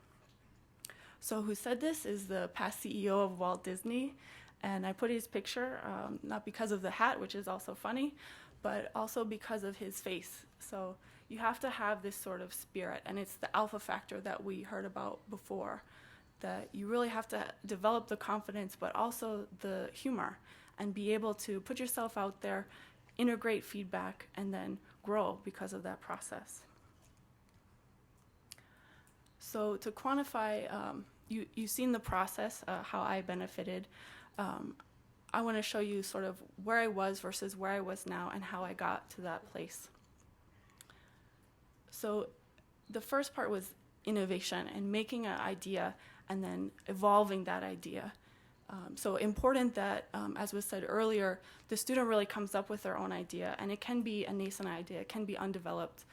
So who said this is the past CEO of Walt Disney, and I put his picture, not because of the hat, which is also funny, but also because of his face. So you have to have this sort of spirit, and it's the alpha factor that we heard about before, that you really have to develop the confidence, but also the humor, and be able to put yourself out there, integrate feedback, and then grow because of that process. So to quantify, you've seen the process, how I benefited. I want to show you sort of where I was versus where I was now and how I got to that place. So the first part was innovation and making an idea and then evolving that idea. So important that, as was said earlier, the student really comes up with their own idea, and it can be a nascent idea, it can be undeveloped,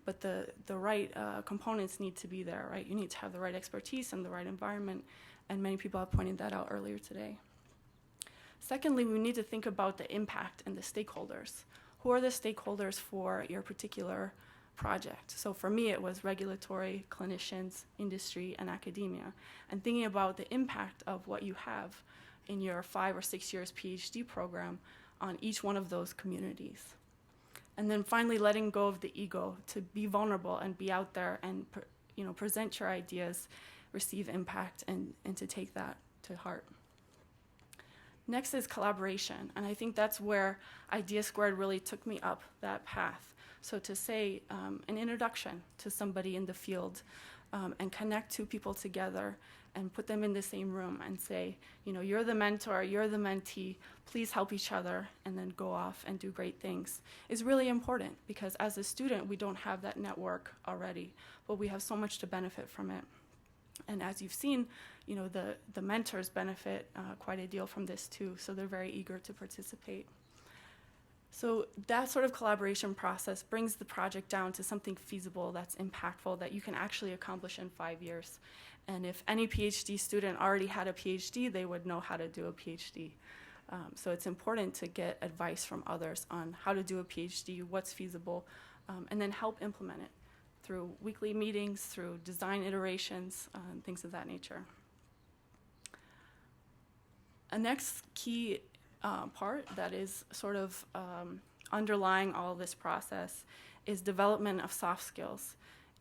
but the right components need to be there, right? You need to have the right expertise and the right environment, and many people have pointed that out earlier today. Secondly, we need to think about the impact and the stakeholders. Who are the stakeholders for your particular project? So for me, it was regulatory, clinicians, industry, and academia. And thinking about the impact of what you have in your 5 or 6 years PhD program on each one of those communities. And then finally, letting go of the ego to be vulnerable and be out there and present your ideas, receive impact, and to take that to heart. Next is collaboration, and I think that's where Idea Squared really took me up that path. So to say an introduction to somebody in the field and connect two people together and put them in the same room and say, you're the mentor, you're the mentee, please help each other, and then go off and do great things is really important, because as a student, we don't have that network already, but we have so much to benefit from it. And as you've seen, the mentors benefit quite a deal from this too, so they're very eager to participate. So that sort of collaboration process brings the project down to something feasible that's impactful, that you can actually accomplish in 5 years. And if any PhD student already had a PhD, they would know how to do a PhD. So it's important to get advice from others on how to do a PhD, what's feasible, and then help implement it through weekly meetings, through design iterations, and things of that nature. A next key part that is sort of underlying all this process is development of soft skills.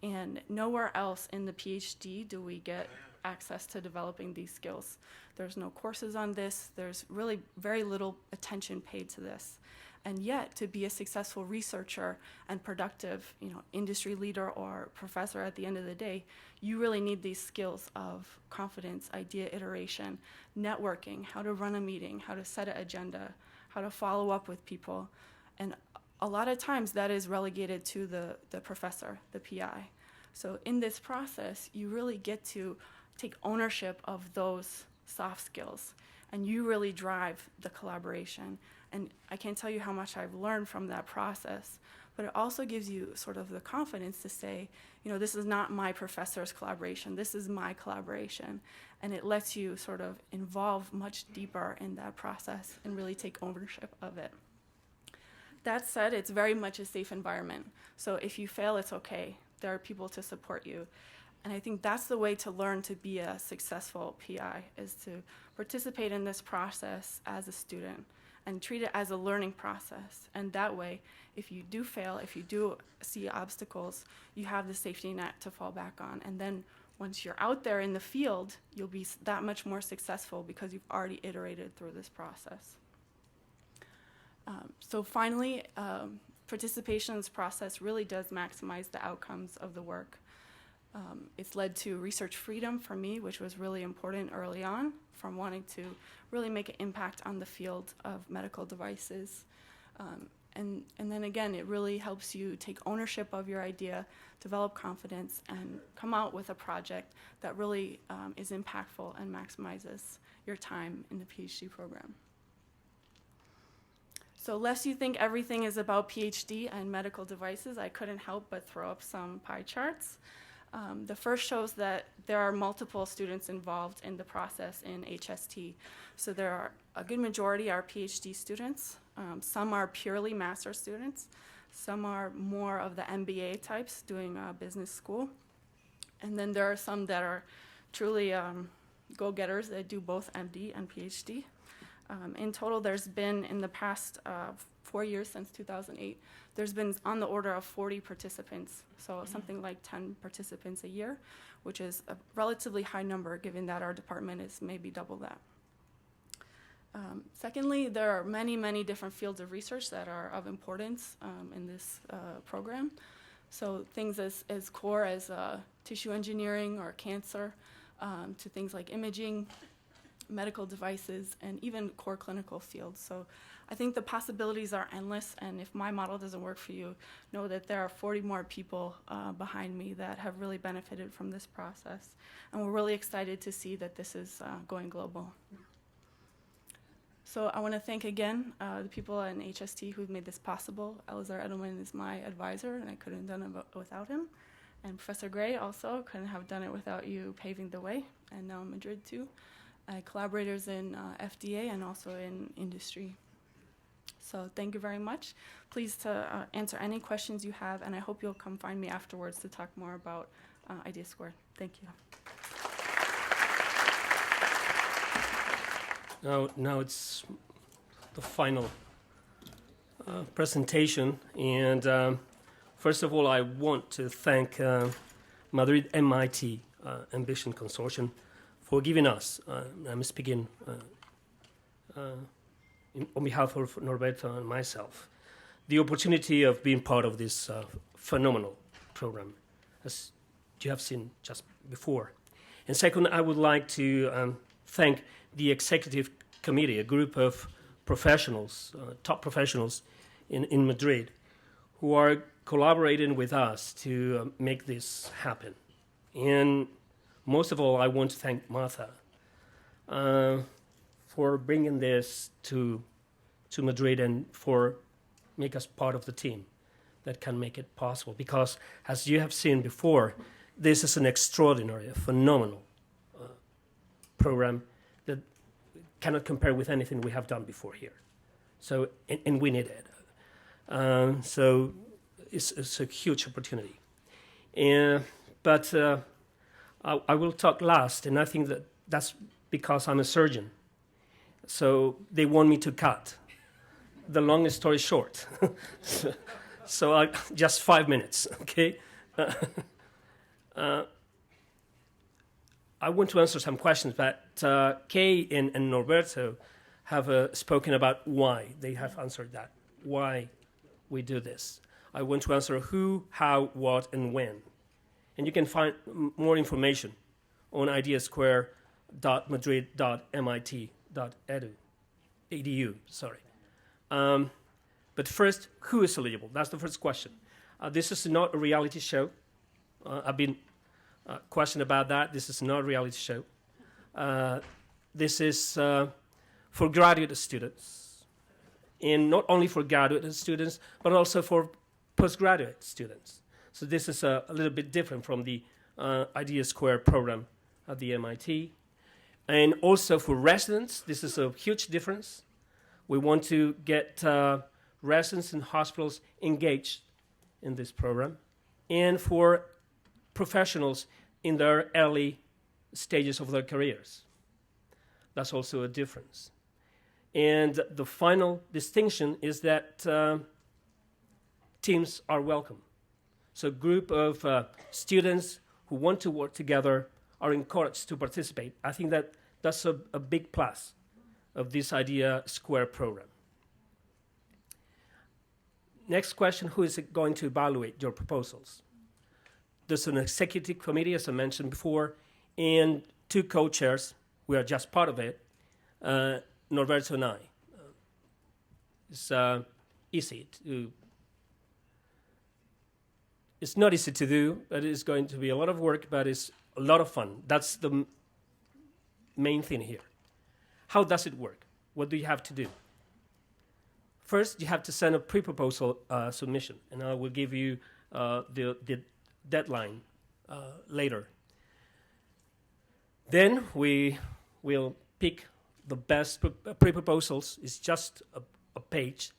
And nowhere else in the PhD do we get access to developing these skills. There's no courses on this. There's really very little attention paid to this. And yet, to be a successful researcher and productive, industry leader or professor at the end of the day, you really need these skills of confidence, idea iteration, networking, how to run a meeting, how to set an agenda, how to follow up with people. And a lot of times that is relegated to the professor, the PI. So in this process, you really get to take ownership of those soft skills, and you really drive the collaboration. And I can't tell you how much I've learned from that process, but it also gives you sort of the confidence to say, this is not my professor's collaboration, this is my collaboration. And it lets you sort of involve much deeper in that process and really take ownership of it. That said, it's very much a safe environment. So if you fail, it's okay. There are people to support you. And I think that's the way to learn to be a successful PI, is to participate in this process as a student and treat it as a learning process. And that way, if you do fail, if you do see obstacles, you have the safety net to fall back on. And then once you're out there in the field, you'll be that much more successful because you've already iterated through this process. So finally, participation in this process really does maximize the outcomes of the work. It's led to research freedom for me, which was really important early on, from wanting to really make an impact on the field of medical devices. And then again, it really helps you take ownership of your idea, develop confidence, and come out with a project that really is impactful and maximizes your time in the PhD program. So lest you think everything is about PhD and medical devices, I couldn't help but throw up some pie charts. The first shows that there are multiple students involved in the process in HST. So there are a good majority are PhD students. Some are purely master students. Some are more of the MBA types doing business school. And then there are some that are truly go-getters that do both MD and PhD. In total, there's been, in the past 4 years since 2008, there's been on the order of 40 participants, so something like 10 participants a year, which is a relatively high number given that our department is maybe double that. Secondly, there are many, many different fields of research that are of importance in this program. So things as core as tissue engineering or cancer, to things like imaging, medical devices, and even core clinical fields. So I think the possibilities are endless, and if my model doesn't work for you, know that there are 40 more people behind me that have really benefited from this process. And we're really excited to see that this is going global. So I want to thank again the people in HST who've made this possible. Elazar Edelman is my advisor, and I couldn't have done it without him. And Professor Gray also couldn't have done it without you paving the way, and now Madrid too. Collaborators in FDA and also in industry. So thank you very much. Please to answer any questions you have, and I hope you'll come find me afterwards to talk more about IDEA2. Thank you. Now it's the final presentation, and first of all, I want to thank Madrid MIT Ambition Consortium for giving us, I'm speaking on behalf of Norberto and myself, the opportunity of being part of this phenomenal program, as you have seen just before. And second, I would like to thank the executive committee, a group of professionals, top professionals in Madrid, who are collaborating with us to make this happen. And most of all, I want to thank Martha for bringing this to Madrid and for make us part of the team that can make it possible. Because, as you have seen before, this is an extraordinary, phenomenal program that cannot compare with anything we have done before here. So, and we need it. So it's a huge opportunity. But I will talk last, and I think that's because I'm a surgeon. So they want me to cut the long story short. So just 5 minutes, okay? I want to answer some questions, but Kay and Norberto have spoken about why. They have answered that, why we do this. I want to answer who, how, what, and when. And you can find more information on ideasquare.madrid.mit.edu. But first, who is eligible? That's the first question. This is not a reality show. I've been questioned about that. This is not a reality show. This is for graduate students. And not only for graduate students, but also for postgraduate students. So this is a little bit different from the IDEA2 program at the MIT. And also for residents, this is a huge difference. We want to get residents in hospitals engaged in this program. And for professionals in their early stages of their careers. That's also a difference. And the final distinction is that teams are welcome. So a group of students who want to work together are encouraged to participate. I think that's a big plus of this IDEA2 program. Next question, who is going to evaluate your proposals? There's an executive committee, as I mentioned before, and 2 co-chairs. We are just part of it, Norberto and I. It's easy to... It's not easy to do, but it's going to be a lot of work, but it's a lot of fun. That's the main thing here. How does it work? What do you have to do? First, you have to send a pre-proposal submission, and I will give you the deadline later. Then we will pick the best pre-proposals. It's just a page,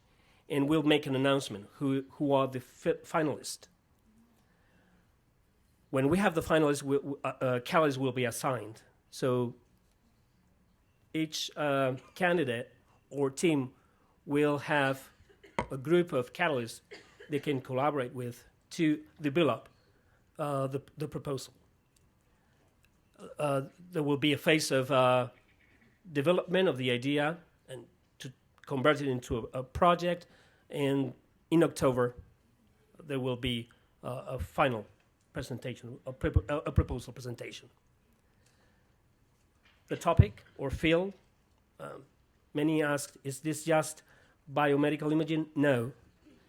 and we'll make an announcement who are the finalists. When we have the finalists, catalysts will be assigned. So each candidate or team will have a group of catalysts they can collaborate with to develop the proposal. There will be a phase of development of the idea and to convert it into a project, and in October there will be a final presentation, a proposal presentation. The topic or field, many asked, is this just biomedical imaging? No,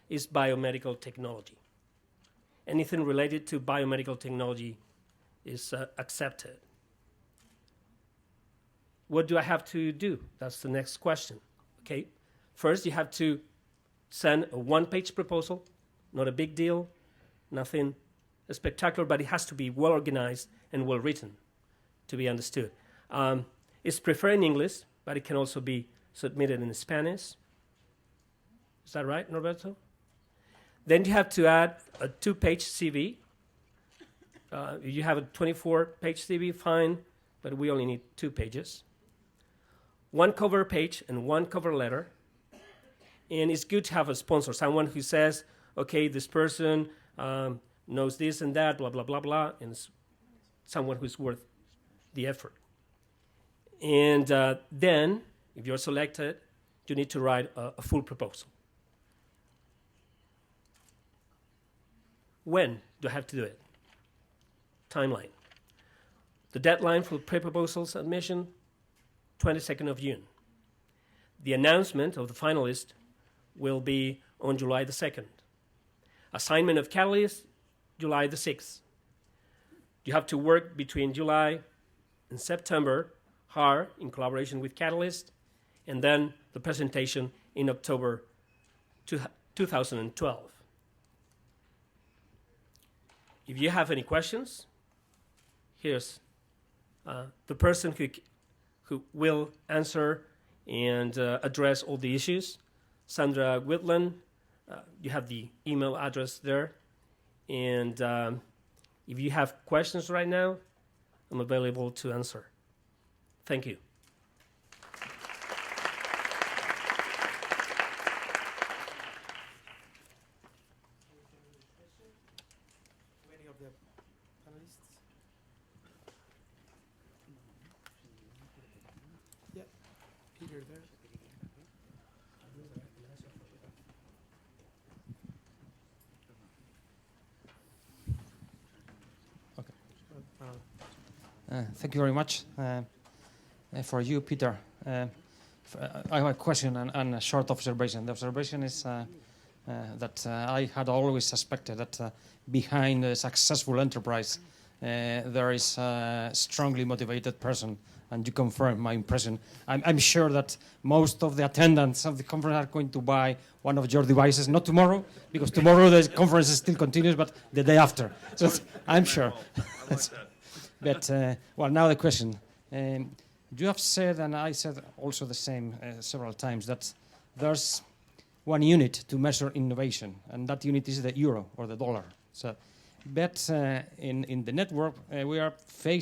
it's biomedical technology. Anything related to biomedical technology is accepted. What do I have to do? That's the next question. Okay, first you have to send a one-page proposal, not a big deal, nothing spectacular, but it has to be well organized and well written to be understood. It's preferred in English, but it can also be submitted in Spanish. Is that right, Norberto? Then you have to add a 2-page CV. If you have a 24-page CV, fine, but we only need 2 pages. 1 cover page and 1 cover letter. And it's good to have a sponsor, someone who says, okay, this person knows this and that, blah, blah, blah, blah, and it's someone who's worth the effort. And then, if you're selected, you need to write a full proposal. When do I have to do it? Timeline. The deadline for pre-proposal submission, 22nd of June. The announcement of the finalist will be on July the 2nd. Assignment of catalysts, July the 6th. You have to work between July and September, hard, in collaboration with Catalyst, and then the presentation in October 2012. If you have any questions, here's the person who will answer and address all the issues. Sandra Whitland, you have the email address there. And if you have questions right now, I'm available to answer. Thank you. Any of the panelists? Yeah, Peter there. Thank you very much. For you, Peter, I have a question and a short observation. The observation is that I had always suspected that behind a successful enterprise there is a strongly motivated person, and you confirm my impression. I'm sure that most of the attendants of the conference are going to buy one of your devices, not tomorrow, because tomorrow the conference still continues, but the day after. So I'm sure. But, well, now the question. You have said, and I said also the same several times, that there's one unit to measure innovation, and that unit is the euro or the dollar. So, but in the network, we are facing